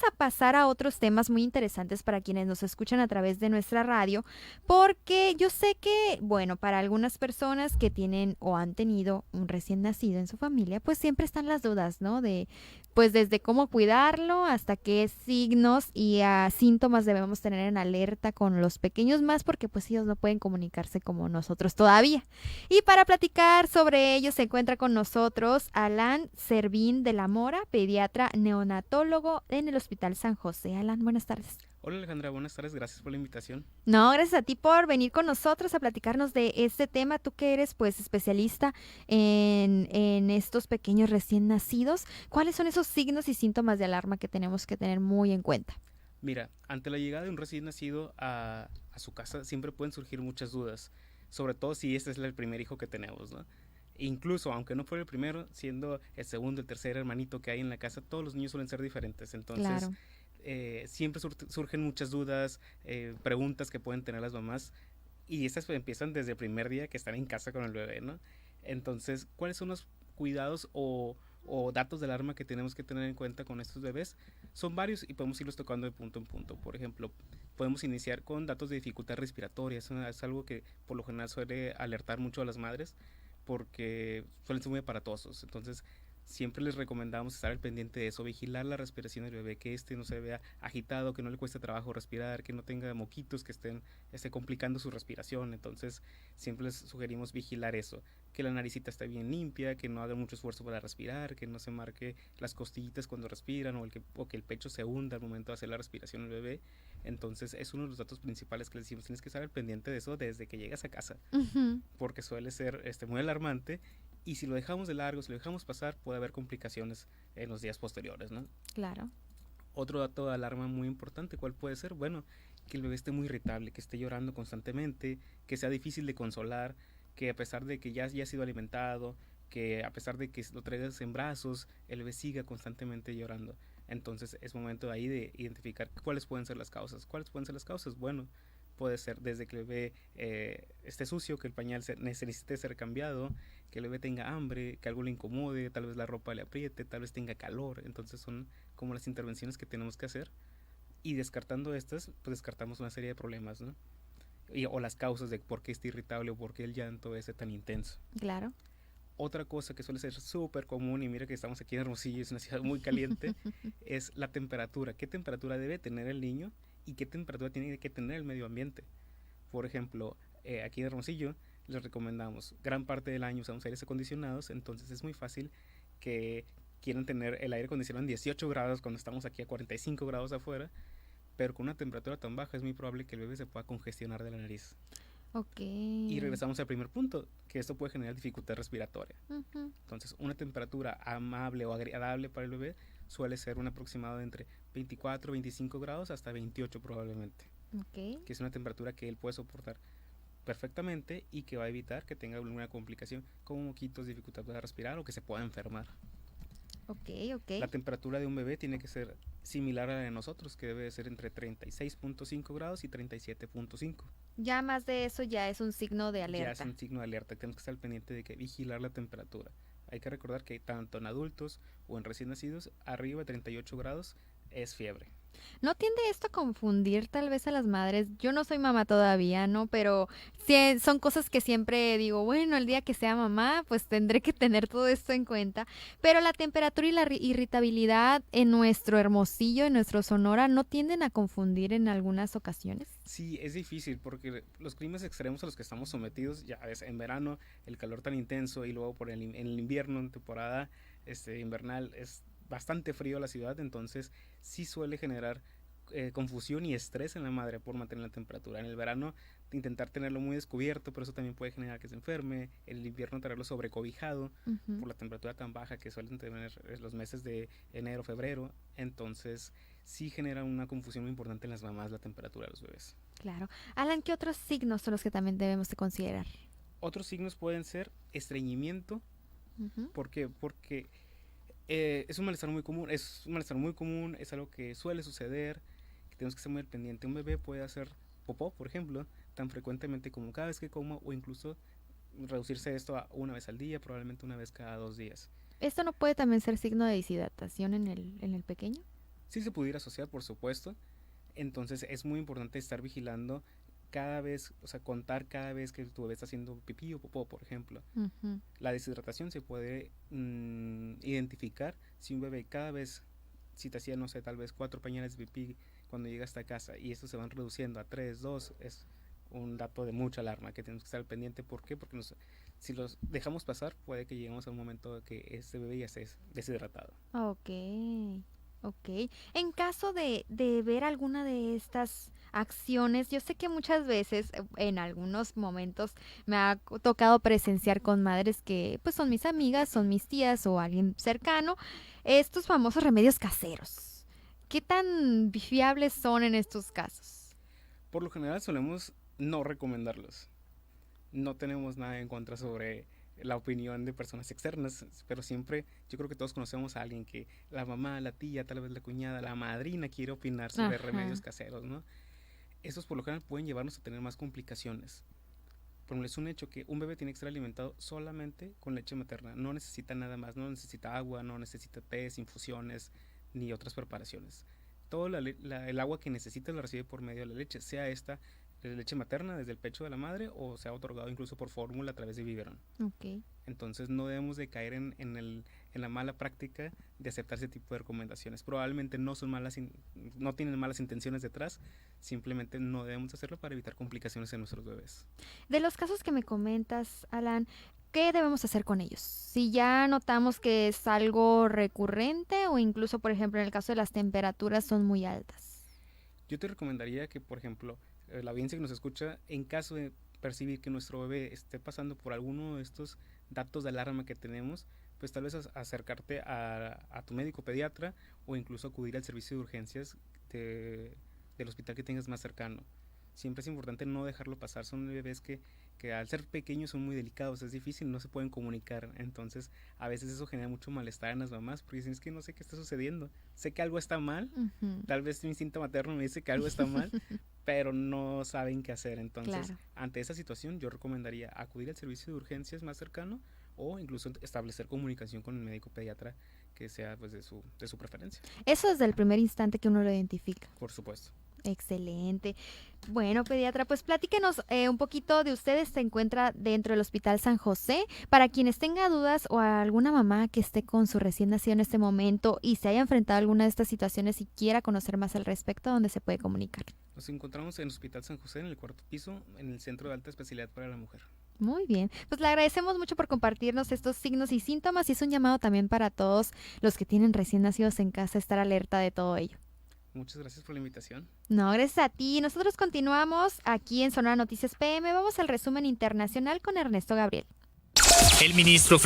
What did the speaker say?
a pasar a otros temas muy interesantes para quienes nos escuchan a través de nuestra radio, porque yo sé que, bueno, para algunas personas que tienen o han tenido un recién nacido en su familia, pues siempre están las dudas, ¿no? De, pues desde cómo cuidarlo hasta qué signos y síntomas debemos tener en alerta con los pequeños más, porque pues ellos no pueden comunicarse como nosotros todavía. Y para platicar sobre ello se encuentra con nosotros Alan Servín de la Mora, pediatra neonatólogo en el Hospital San José. Alan, buenas tardes. Hola Alejandra, buenas tardes, gracias por la invitación. No, gracias a ti por venir con nosotros a platicarnos de este tema. Tú que eres pues especialista en estos pequeños recién nacidos. ¿Cuáles son esos signos y síntomas de alarma que tenemos que tener muy en cuenta? Mira, ante la llegada de un recién nacido a su casa siempre pueden surgir muchas dudas, sobre todo si este es el primer hijo que tenemos, ¿no? Incluso, aunque no fuera el primero, siendo el segundo, el tercer hermanito que hay en la casa, todos los niños suelen ser diferentes, entonces Claro. siempre surgen muchas dudas, preguntas que pueden tener las mamás y estas pues, empiezan desde el primer día que están en casa con el bebé, ¿no? Entonces, ¿cuáles son los cuidados o datos de alarma que tenemos que tener en cuenta con estos bebés? Son varios y podemos irlos tocando de punto en punto. Por ejemplo, podemos iniciar con datos de dificultad respiratoria. Es algo que por lo general suele alertar mucho a las madres porque suelen ser muy aparatosos. Entonces, siempre les recomendamos estar al pendiente de eso, vigilar la respiración del bebé, que no se vea agitado, que no le cueste trabajo respirar, que no tenga moquitos que esté complicando su respiración. Entonces, siempre les sugerimos vigilar eso, que la naricita esté bien limpia, que no haga mucho esfuerzo para respirar, que no se marque las costillitas cuando respiran o que el pecho se hunda al momento de hacer la respiración del bebé. Entonces, es uno de los datos principales que les decimos, tienes que estar al pendiente de eso desde que llegas a casa, Ujú. porque suele ser muy alarmante y si lo dejamos de largo, si lo dejamos pasar, puede haber complicaciones en los días posteriores, ¿no? Claro. Otro dato de alarma muy importante, ¿cuál puede ser? Bueno, que el bebé esté muy irritable, que esté llorando constantemente, que sea difícil de consolar, que a pesar de que ya ha sido alimentado, que a pesar de que lo traigas en brazos, el bebé siga constantemente llorando. Entonces es momento ahí de identificar cuáles pueden ser las causas. ¿Cuáles pueden ser las causas? Bueno, puede ser desde que el bebé esté sucio, que el pañal necesite ser cambiado, que el bebé tenga hambre, que algo le incomode, tal vez la ropa le apriete, tal vez tenga calor. Entonces son como las intervenciones que tenemos que hacer y descartando estas, pues descartamos una serie de problemas, ¿no? O las causas de por qué está irritable o por qué el llanto es tan intenso. Claro. Otra cosa que suele ser súper común, y mira que estamos aquí en Hermosillo, es una ciudad muy caliente, es la temperatura. ¿Qué temperatura debe tener el niño y qué temperatura tiene que tener el medio ambiente? Por ejemplo, aquí en Hermosillo les recomendamos, gran parte del año usamos aires acondicionados, entonces es muy fácil que quieran tener el aire acondicionado en 18 grados cuando estamos aquí a 45 grados afuera, pero con una temperatura tan baja es muy probable que el bebé se pueda congestionar de la nariz. Ok. Y regresamos al primer punto, que esto puede generar dificultad respiratoria. Ujú. Entonces, una temperatura amable o agradable para el bebé suele ser un aproximado de entre 24, 25 grados hasta 28 probablemente, Ok. que es una temperatura que él puede soportar perfectamente y que va a evitar que tenga alguna complicación como moquitos, dificultad para respirar o que se pueda enfermar. Ok. Ok. La temperatura de un bebé tiene que ser similar a la de nosotros, que debe de ser entre 36.5 grados y 37.5. Ya más de eso ya es un signo de Ya es alerta. un signo de alerta, tenemos que estar pendiente de que vigilar la temperatura. Hay que recordar que tanto en adultos o en recién nacidos, arriba de 38 grados es fiebre. ¿No tiende esto a confundir tal vez a las madres? Yo no soy mamá todavía, ¿no? Pero sí, son cosas que siempre digo, bueno, el día que sea mamá, pues tendré que tener todo esto en cuenta. Pero la temperatura y la irritabilidad en nuestro Hermosillo, en nuestro Sonora, ¿no tienden a confundir en algunas ocasiones? Sí, es difícil porque los climas extremos a los que estamos sometidos, ya es en verano el calor tan intenso y luego en el invierno, en temporada invernal, es bastante frío la ciudad, entonces sí suele generar confusión y estrés en la madre por mantener la temperatura. En el verano intentar tenerlo muy descubierto, pero eso también puede generar que se enferme. En el invierno tenerlo sobrecobijado Ujú. por la temperatura tan baja que suelen tener los meses de enero, febrero. Entonces sí genera una confusión muy importante en las mamás la temperatura de los bebés. Claro. Alan, ¿qué otros signos son los que también debemos de considerar? Otros signos pueden ser estreñimiento. Ujú. ¿Por qué? Porque es un malestar muy común, es algo que suele suceder, que tenemos que estar muy al pendiente. Un bebé puede hacer popó, por ejemplo, tan frecuentemente como cada vez que coma o incluso reducirse esto a una vez al día, probablemente una vez cada 2 días. ¿Esto no puede también ser signo de deshidratación en el pequeño? Sí se pudiera asociar, por supuesto. Entonces es muy importante estar vigilando cada vez, o sea, contar cada vez que tu bebé está haciendo pipí o popó, por ejemplo. Ujú. La deshidratación se puede identificar si un bebé cada vez, si te hacía, no sé, tal vez 4 pañales de pipí cuando llega hasta casa y estos se van reduciendo a 3, 2, es un dato de mucha alarma que tenemos que estar al pendiente. ¿Por qué? Porque si los dejamos pasar, puede que lleguemos a un momento que este bebé ya esté deshidratado. Ok, ok. En caso de ver alguna de estas acciones, yo sé que muchas veces, en algunos momentos, me ha tocado presenciar con madres que pues son mis amigas, son mis tías o alguien cercano, estos famosos remedios caseros. ¿Qué tan fiables son en estos casos? Por lo general solemos no recomendarlos. No tenemos nada en contra sobre la opinión de personas externas, pero siempre yo creo que todos conocemos a alguien que la mamá, la tía, tal vez la cuñada, la madrina quiere opinar sobre remedios Ajá. caseros, ¿no? Esos por lo general pueden llevarnos a tener más complicaciones. Pero es un hecho que un bebé tiene que estar alimentado solamente con leche materna, no necesita nada más, no necesita agua, no necesita tés, infusiones, ni otras preparaciones. Todo el agua que necesita lo recibe por medio de la leche, sea esta de leche materna desde el pecho de la madre o sea otorgado incluso por fórmula a través de biberón. Ok. Entonces no debemos de caer en la mala práctica de aceptar ese tipo de recomendaciones. Probablemente no son malas, no tienen malas intenciones detrás, simplemente no debemos hacerlo para evitar complicaciones en nuestros bebés. De los casos que me comentas, Alan, ¿qué debemos hacer con ellos? Si ya notamos que es algo recurrente o incluso, por ejemplo, en el caso de las temperaturas son muy altas. Yo te recomendaría que, por ejemplo, la audiencia que nos escucha, en caso de percibir que nuestro bebé esté pasando por alguno de estos datos de alarma que tenemos, pues tal vez acercarte a tu médico pediatra o incluso acudir al servicio de urgencias del hospital que tengas más cercano. Siempre es importante no dejarlo pasar. Son bebés que al ser pequeños son muy delicados, es difícil, no se pueden comunicar. Entonces a veces eso genera mucho malestar en las mamás porque dicen, es que no sé qué está sucediendo, sé que algo está mal, Ujú. tal vez mi instinto materno me dice que algo está mal, pero no saben qué hacer. Entonces, Claro. ante esa situación, yo recomendaría acudir al servicio de urgencias más cercano o incluso establecer comunicación con el médico pediatra que sea pues de su preferencia, Eso desde el primer instante que uno lo identifica. por supuesto. Excelente. Bueno, pediatra, pues platíquenos un poquito de ustedes. Se encuentra dentro del Hospital San José. Para quienes tenga dudas o a alguna mamá que esté con su recién nacido en este momento y se haya enfrentado a alguna de estas situaciones y quiera conocer más al respecto, ¿dónde se puede comunicar? Nos encontramos en el Hospital San José, en el 4º piso, en el Centro de Alta Especialidad para la Mujer. Muy bien, pues le agradecemos mucho por compartirnos estos signos y síntomas y es un llamado también para todos los que tienen recién nacidos en casa, estar alerta de todo ello. Muchas gracias por la invitación. No, gracias a ti. Nosotros continuamos aquí en Sonora Noticias PM. Vamos al resumen internacional con Ernesto Gabriel. El ministro